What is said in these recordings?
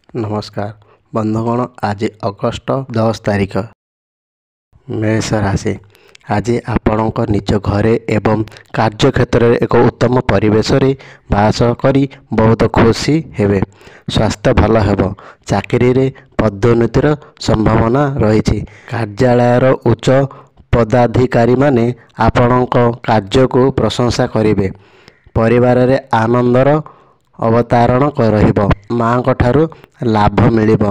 नमस्कार बंधुगण, आज अगस्ट 10 तारिख। मेष राशि। आज आपणक निज घरे एवं कार्यक्षेत्र में एक उत्तम परिवेश रे बास करी बहुत खुशी हेबे। स्वास्थ्य भल हेबो। चाकरी रे पदोन्नतिर संभावना रही। कार्यालय उच्च पदाधिकारी माने आपणक कार्य को प्रशंसा करिवे। परिवार रे आनंदर अवतारण रहिब। माँ ठारू लाभ मिलिब।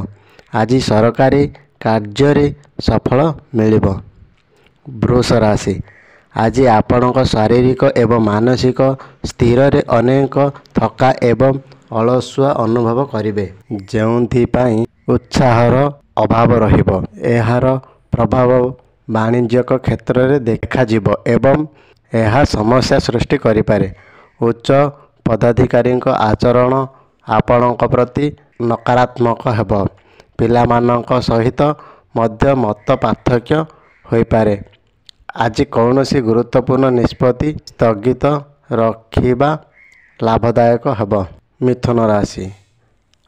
आज सरकारी कार्य सफल मिलिब। वृष राशि। आज आपणक शारीरिक एवं मानसिक स्थिर रे अनेक थका एवं अलसुआ अनुभव करिवे, जेउंथिपाई उत्साहर अभाव रहिब। एहार प्रभाव वाणिज्यिक क्षेत्र में देखाजिब एवं यह समस्या सृष्टि करिपारे। उच्च पदाधिकारी आचरण आपणक प्रति नकारात्मक हेब। पिलामानक सहित मध्य मत पार्थक्य होई पारे। आज कौनसी गुरुत्वपूर्ण निष्पत्ति स्थगित रखिबा लाभदायक हेब। मिथुन राशि।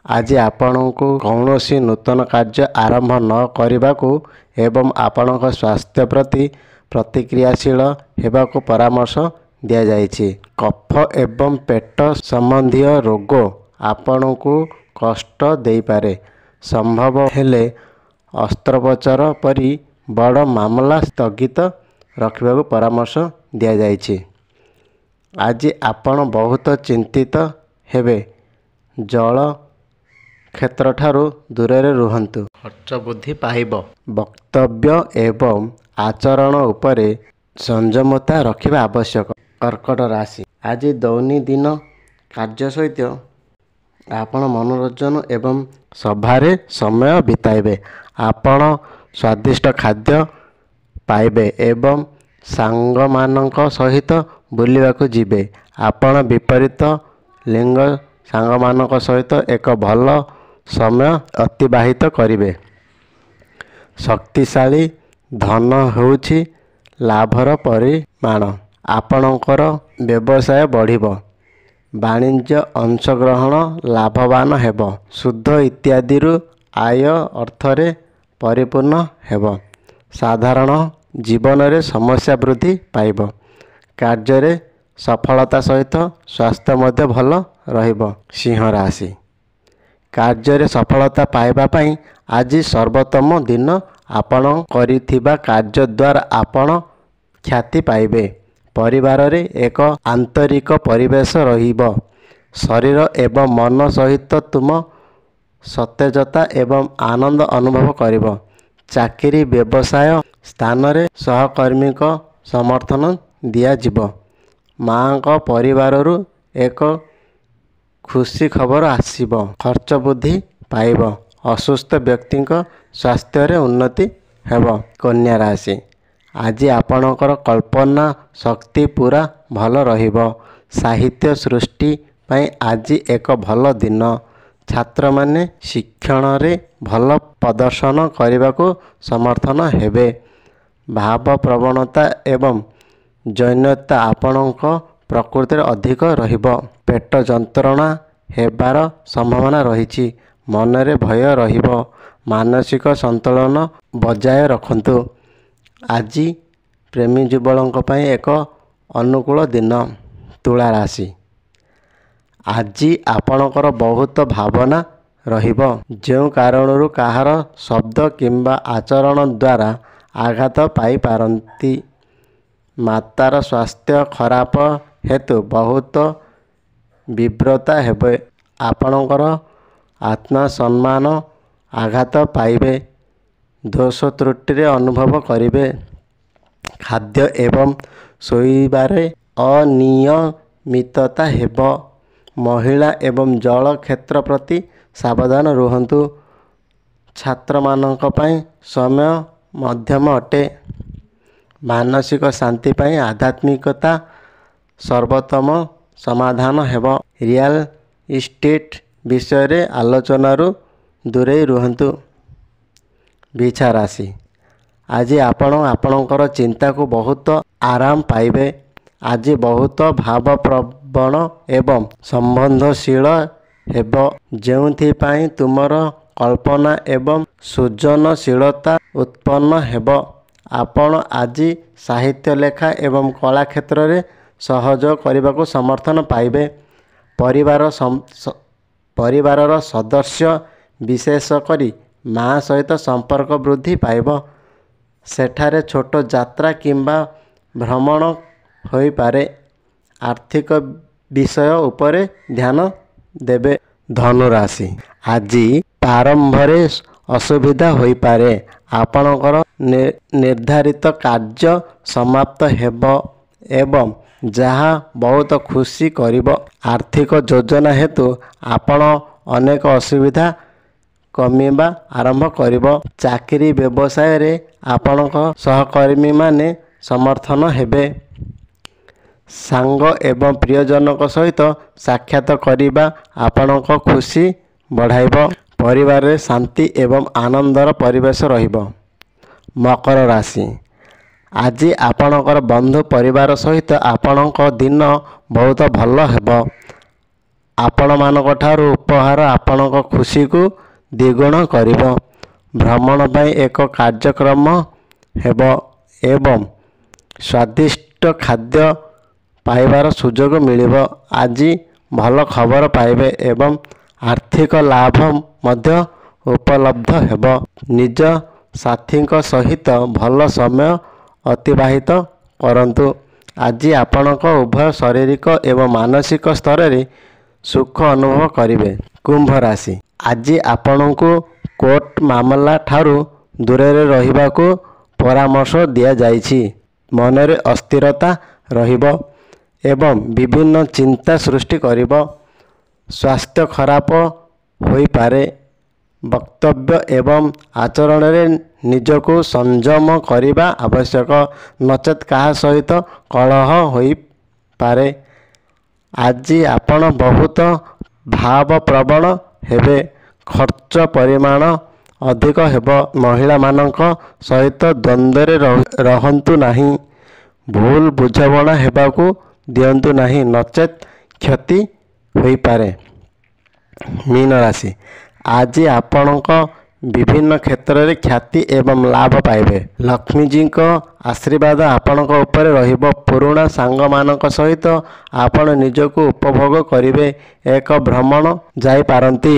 आज आपणको कौनसी नूतन कार्य आरंभ न करबाकू एवं आपणक स्वास्थ्य प्रति प्रतिक्रियाशील हेबाकू परामर्श दिया जाइछि। कफ एवं पेट संबंधी रोग आपणको कष्ट देई पारे। संभव हेले अस्त्रोपचार परि बड़ मामला स्थगित रखिबाकू परामर्श दिया जाइछि। आज आपण बहुत चिंतित हेबे। जल क्षेत्र ठारू दूर रे रुहंतु। खर्च बुद्धि पाइब। वक्तव्य एवं आचरण उपरे संयमता रखिबा आवश्यक। कर्कट राशि। आज दैनंदिन कार्य सहित आपण मनोरंजन एवं सभारे समय बिताइबे। आपण स्वादिष्ट खाद्य पाइबे एवं सांग मानक सहित बुलिबाकू जिबे। आपण विपरीत लिंग सांग मानक सहित एक भल समय अतिबाहित करिवे। शक्तिशाली धन होउछि लाभर परिमाण। आपणकर व्यवसाय बढ़िब। वाणिज्य अंशग्रहण लाभवान हेब। शुद्ध इत्यादि आय अर्थरे परिपूर्ण हेब। साधारण जीवन रे समस्या वृद्धि पाइब। कार्य रे सफलता सहित स्वास्थ्य मध्य भल रहिब। सिंह राशि। कार्य रे सफलता पाइबा पई आज सर्वोत्तम दिन। आपण करिथिबा कार्य द्वारा आपण ख्याति पाइबे। परिवार रे एक आंतरिक परिवेश रहिब। शरीर एवं मन सहित तुम सतेजता एवं आनंद अनुभव करिब। चाकरी व्यवसाय स्थान रे सहकर्मी को समर्थन दिया जिब। माँ को परिवार रु एक खुशी खबर आसीब। खर्च बुद्धि पाइब। असुस्थ व्यक्ति स्वास्थ्य रे उन्नति हेब। कन्या राशि। आज आपणकर कल्पना शक्ति पूरा भल रहिब। साहित्य सृष्टि पई आज एक भल दिन। छात्र माने शिक्षण रे भल प्रदर्शन करबाकू समर्थन हेबे। भाव प्रवणता एवं जैन्यता आपणक प्रकृति अधिक रहिब। पेट जंत्रणा हेबार संभावना रहिछि। मन रे भय रहिब। मानसिक संतुलन बजाय रखंतु। आज प्रेमी जुगलक पई एक अनुकूल दिन। तुला राशि। आज आपणकर बहुत भावना रहिब। जो कारणरू कहार शब्द किंबा आचरण द्वारा आघात पाई पारंती। मातार स्वास्थ्य खराब हेतु बहुत विव्रता हेबे। आपणकर आत्मा सम्मान आघात पाइबे। दोष त्रुटि रे अनुभव करिवे। खाद्य एवं शोइबारे अनियमितता हेब। महिला एवं जल क्षेत्र प्रति सावधान रुहंतु। छात्र मानक पई समय मध्यम अटे। मानसिक शांति पई आध्यात्मिकता सर्वोत्तम समाधान हेब। रियल इस्टेट विषय रे आलोचना रु दूरे रुहंतु। बिछा राशि। आज आपणकर चिंता को बहुत आराम पाइबे। आज बहुत भावप्रवण एवं संबंधशील ହେବ, ଯେଉଁଥିପାଇଁ ତୁମର କଳ୍ପନା ଏବଂ ସୃଜନଶୀଳତା ଉତ୍ପନ୍ନ ହେବ। ଆପଣ ଆଜି ସାହିତ୍ୟ ଲେଖା ଏବଂ କଳା କ୍ଷେତ୍ରରେ ସହଯୋଗ କରିବାକୁ ସମର୍ଥନ ପାଇବେ। ପରିବାରର ସଦସ୍ୟ ବିଶେଷ କରି ମା' ସହିତ ସମ୍ପର୍କ ବୃଦ୍ଧି ପାଇବ। ସେଠାରେ ଛୋଟ ଯାତ୍ରା କିମ୍ବା ଭ୍ରମଣ ହୋଇପାରେ। ଆର୍ଥିକ ବିଷୟ ଉପରେ ଧ୍ୟାନ ଦେବେ। ଧନୁରାଶି, ଆଜି ପ୍ରାରମ୍ଭରେ ଅସୁବିଧା ହୋଇପାରେ। ଆପଣଙ୍କର ନିର୍ଦ୍ଧାରିତ କାର୍ଯ୍ୟ ସମାପ୍ତ ହେବ ଏବଂ ଯାହା ବହୁତ ଖୁସି କରିବ। ଆର୍ଥିକ ଯୋଜନା ହେତୁ ଆପଣ ଅନେକ ଅସୁବିଧା କମିବା ଆରମ୍ଭ କରିବ। ଚାକିରି ବ୍ୟବସାୟରେ ଆପଣଙ୍କ ସହକର୍ମୀମାନେ ସମର୍ଥନ ହେବେ। ସାଙ୍ଗ ଏବଂ ପ୍ରିୟଜନଙ୍କ ସହିତ ସାକ୍ଷାତ କରିବା ଆପଣଙ୍କ ଖୁସି ବଢ଼ାଇବ। ପରିବାରରେ ଶାନ୍ତି ଏବଂ ଆନନ୍ଦର ପରିବେଶ ରହିବ। ମକର ରାଶି, ଆଜି ଆପଣଙ୍କର ବନ୍ଧୁ ପରିବାର ସହିତ ଆପଣଙ୍କ ଦିନ ବହୁତ ଭଲ ହେବ। ଆପଣମାନଙ୍କଠାରୁ ଉପହାର ଆପଣଙ୍କ ଖୁସିକୁ ଦ୍ୱିଗୁଣ କରିବ। ଭ୍ରମଣ ପାଇଁ ଏକ କାର୍ଯ୍ୟକ୍ରମ ହେବ ଏବଂ ସ୍ୱାଦିଷ୍ଟ ଖାଦ୍ୟ ପାଇବାର ସୁଯୋଗ ମିଳିବ। ଆଜି ଭଲ ଖବର ପାଇବେ ଏବଂ ଆର୍ଥିକ ଲାଭ ମଧ୍ୟ ଉପଲବ୍ଧ ହେବ। ନିଜ ସାଥୀଙ୍କ ସହିତ ଭଲ ସମୟ ଅତିବାହିତ କରନ୍ତୁ। ଆଜି ଆପଣଙ୍କ ଉଭୟ ଶାରୀରିକ ଏବଂ ମାନସିକ ସ୍ତରରେ ସୁଖ ଅନୁଭବ କରିବେ। କୁମ୍ଭ ରାଶି, ଆଜି ଆପଣଙ୍କୁ କୋର୍ଟ ମାମଲା ଠାରୁ ଦୂରରେ ରହିବାକୁ ପରାମର୍ଶ ଦିଆଯାଇଛି। ମନରେ ଅସ୍ଥିରତା ରହିବ ଏବଂ ବିଭିନ୍ନ ଚିନ୍ତା ସୃଷ୍ଟି କରିବ। ସ୍ୱାସ୍ଥ୍ୟ ଖରାପ ହୋଇପାରେ। ବକ୍ତବ୍ୟ ଏବଂ ଆଚରଣରେ ନିଜକୁ ସଂଯମ କରିବା ଆବଶ୍ୟକ, ନଚେତ୍ କାହା ସହିତ କଳହ ହୋଇପାରେ। ଆଜି ଆପଣ ବହୁତ ଭାବପ୍ରବଣ ହେବେ। ଖର୍ଚ୍ଚ ପରିମାଣ ଅଧିକ ହେବ। ମହିଳାମାନଙ୍କ ସହିତ ଦ୍ୱନ୍ଦ୍ୱରେ ରହନ୍ତୁ ନାହିଁ। ଭୁଲ ବୁଝାମଣା ହେବାକୁ ଦିଅନ୍ତୁ ନାହିଁ, ନଚେତ୍ କ୍ଷତି ହୋଇପାରେ। ମୀନ ରାଶି, ଆଜି ଆପଣଙ୍କ ବିଭିନ୍ନ କ୍ଷେତ୍ରରେ ଖ୍ୟାତି ଏବଂ ଲାଭ ପାଇବେ। ଲକ୍ଷ୍ମୀଜୀଙ୍କ ଆଶୀର୍ବାଦ ଆପଣଙ୍କ ଉପରେ ରହିବ। ପୁରୁଣା ସାଙ୍ଗମାନଙ୍କ ସହିତ ଆପଣ ନିଜକୁ ଉପଭୋଗ କରିବେ। ଏକ ଭ୍ରମଣ ଯାଇପାରନ୍ତି।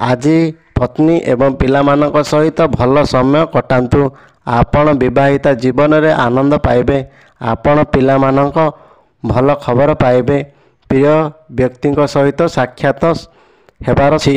ଆଜି ପତ୍ନୀ ଏବଂ ପିଲାମାନଙ୍କ ସହିତ ଭଲ ସମୟ କଟାନ୍ତୁ। ଆପଣ ବିବାହିତା ଜୀବନରେ ଆନନ୍ଦ ପାଇବେ। ଆପଣ ପିଲାମାନଙ୍କ ଭଲ ଖବର ପାଇବେ। ପ୍ରିୟ ବ୍ୟକ୍ତିଙ୍କ ସହିତ ସାକ୍ଷାତ ହେବାର ଅଛି।